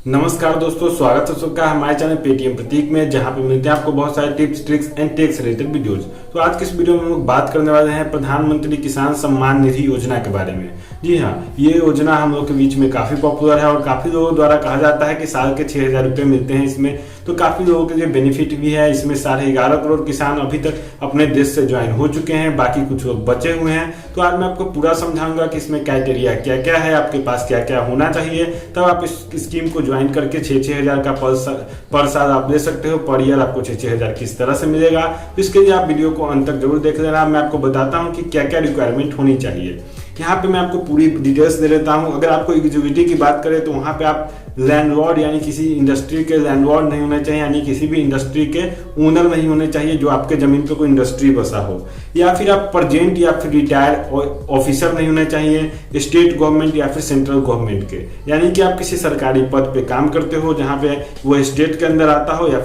नमस्कार दोस्तों, स्वागत है सबका हमारे चैनल पेटीएम प्रतीक में, जहां पे मिलते हैं आपको बहुत सारे tips tricks and tax related videos. तो आज के इस वीडियो में हम लोग बात करने वाले हैं प्रधानमंत्री किसान सम्मान निधि योजना के बारे में। जी हाँ, ये योजना हम लोग के बीच में काफी पॉपुलर है और काफी लोगों द्वारा कहा जाता है कि साल के 6,000 रुपए मिलते हैं इसमें। तो काफी लोगों के लिए बेनिफिट भी है। इसमें 11.5 करोड़ किसान अभी तक अपने देश से ज्वाइन हो चुके हैं, बाकी कुछ लोग बचे हुए हैं। तो आज मैं आपको पूरा समझाऊंगा कि इसमें क्राइटेरिया क्या क्या है, आपके पास क्या क्या होना चाहिए, तब आप इस स्कीम को ज्वाइन करके 6,000 का पर साल आप ले सकते हो। पर ईयर आपको 6,000 किस तरह से मिलेगा, तो इसके लिए आप वीडियो को अंत तक जरूर देख लेना। मैं आपको बताता हूँ कि क्या क्या रिक्वायरमेंट होनी चाहिए। यहाँ पे मैं आपको पूरी डिटेल्स दे देता हूँ। अगर आपको एग्जीक्यूटिव की बात करें तो वहाँ पे आप लैंडलॉर्ड यानी किसी इंडस्ट्री के लैंडलॉर्ड नहीं होने चाहिए, यानी किसी भी इंडस्ट्री के ओनर नहीं होने चाहिए जो आपके जमीन पे कोई इंडस्ट्री बसा हो, या फिर आप प्रेजेंट या फिर रिटायर्ड ऑफिसर नहीं होने चाहिए स्टेट गवर्नमेंट या फिर सेंट्रल गवर्नमेंट के, यानी कि आप किसी सरकारी पद पे काम करते हो जहाँ पे वो स्टेट के अंदर आता हो या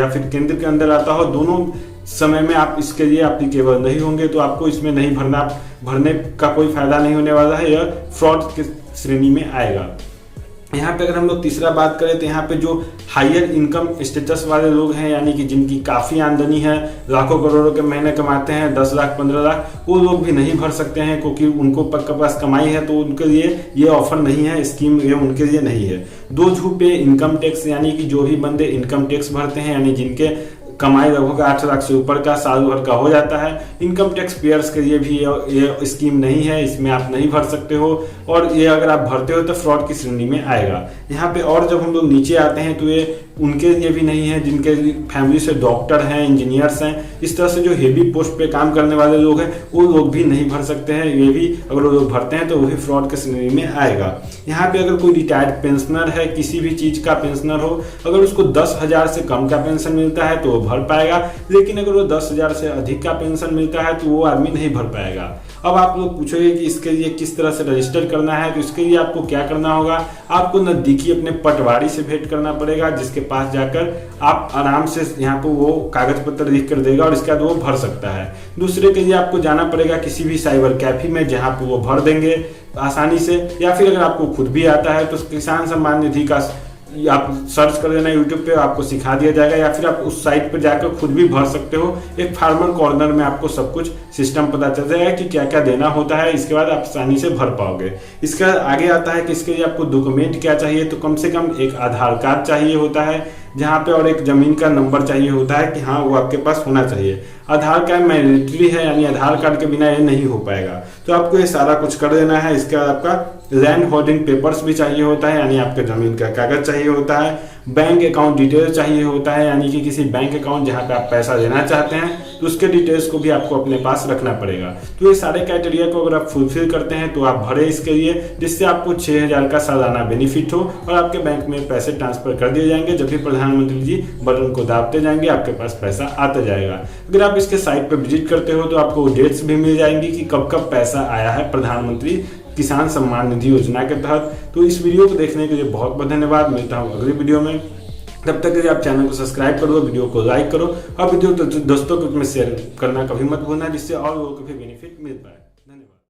फिर केंद्र के अंदर आता हो। दोनों समय में आप इसके लिए एप्लीकेबल नहीं होंगे, तो आपको इसमें नहीं भरने का कोई फायदा नहीं होने वाला है। यह फ्रॉड की श्रेणी में आएगा। यहाँ पे अगर हम लोग तीसरा बात करें तो यहाँ पे जो हायर इनकम स्टेटस वाले लोग हैं, यानी कि जिनकी काफ़ी आमदनी है, लाखों करोड़ों के महीने कमाते हैं, 10 लाख 15 लाख, वो लोग भी नहीं भर सकते हैं क्योंकि उनको पास कमाई है। तो उनके लिए ये ऑफर नहीं है, स्कीम ये उनके लिए नहीं है। दो झूठ पे इनकम टैक्स, यानी कि जो भी बंदे इनकम टैक्स भरते हैं, यानी जिनके कमाई लगभग 8 लाख से ऊपर का साल भर का हो जाता है, इनकम टैक्स पेयर्स के लिए भी ये स्कीम नहीं है, इसमें आप नहीं भर सकते हो। और ये अगर आप भरते हो तो फ्रॉड की श्रेणी में आएगा। यहाँ पे और जब हम लोग नीचे आते हैं तो ये उनके लिए भी नहीं है जिनके फैमिली से डॉक्टर हैं, इंजीनियर्स हैं, इस तरह से जो हेवी पोस्ट पे काम करने वाले लोग हैं वो लोग भी नहीं भर सकते हैं। ये भी अगर वो लोग भरते हैं तो वो भी फ्रॉड की श्रेणी में आएगा। यहाँ पे अगर कोई रिटायर्ड पेंशनर है, किसी भी चीज का पेंशनर हो, अगर उसको 10,000 से कम का पेंशन मिलता है तो वो भर पाएगा, लेकिन अगर वो 10,000 से अधिक का पेंशन मिलता है तो वो आदमी नहीं भर पाएगा। अब आप लोग पूछोगे कि इसके लिए किस तरह से रजिस्टर करना है, तो इसके लिए आपको क्या करना होगा, आपको नजदीकी अपने पटवारी से भेंट करना पड़ेगा, जिसके पास जाकर आप आराम से यहाँ पे वो कागज पत्र लिख कर देगा और इसके बाद वो भर सकता है। दूसरे के लिए आपको जाना पड़ेगा किसी भी साइबर कैफे में, जहाँ पे वो भर देंगे आसानी से, या फिर अगर आपको खुद भी आता है तो किसान सम्मान निधि का आप सर्च कर लेना यूट्यूब पे, आपको सिखा दिया जाएगा, या फिर आप उस साइट पर जाकर खुद भी भर सकते हो। एक फार्मर कॉर्नर में आपको सब कुछ सिस्टम पता चल जाएगा कि क्या क्या देना होता है, इसके बाद आप आसानी से भर पाओगे। इसके बाद आगे आता है कि इसके लिए आपको डॉक्यूमेंट क्या चाहिए, तो कम से कम एक आधार कार्ड चाहिए होता है जहाँ पे, और एक जमीन का नंबर चाहिए होता है कि हाँ वो आपके पास होना चाहिए। आधार कार्ड मैंडेटरी है, यानी आधार कार्ड के बिना ये नहीं हो पाएगा, तो आपको ये सारा कुछ कर देना है। इसके बाद आपका लैंड होल्डिंग पेपर्स भी चाहिए होता है, यानी आपके जमीन का कागज चाहिए होता है। बैंक अकाउंट डिटेल चाहिए होता है, यानी कि किसी बैंक अकाउंट जहाँ पे आप पैसा देना चाहते हैं तो उसके डिटेल्स को भी आपको अपने पास रखना पड़ेगा। तो ये सारे क्राइटेरिया को अगर आप फुलफिल करते हैं तो आप भरे इसके लिए, जिससे आपको 6,000 का सालाना बेनिफिट हो और आपके बैंक में पैसे ट्रांसफर कर दिए जाएंगे। जब भी प्रधानमंत्री जी बटन को दाबते जाएंगे आपके पास पैसा आता जाएगा। अगर आप इसके साइट पर विजिट करते हो तो आपको डेट्स भी मिल जाएंगी कि कब कब पैसा आया है प्रधानमंत्री किसान सम्मान निधि योजना के तहत। तो इस वीडियो को देखने के लिए बहुत बहुत धन्यवाद। मिलता हूँ अगली वीडियो में, तब तक के लिए आप चैनल को सब्सक्राइब करो, वीडियो को लाइक करो और वीडियो दोस्तों में शेयर करना कभी मत भूलना, जिससे और लोगों को भी बेनिफिट मिल पाए।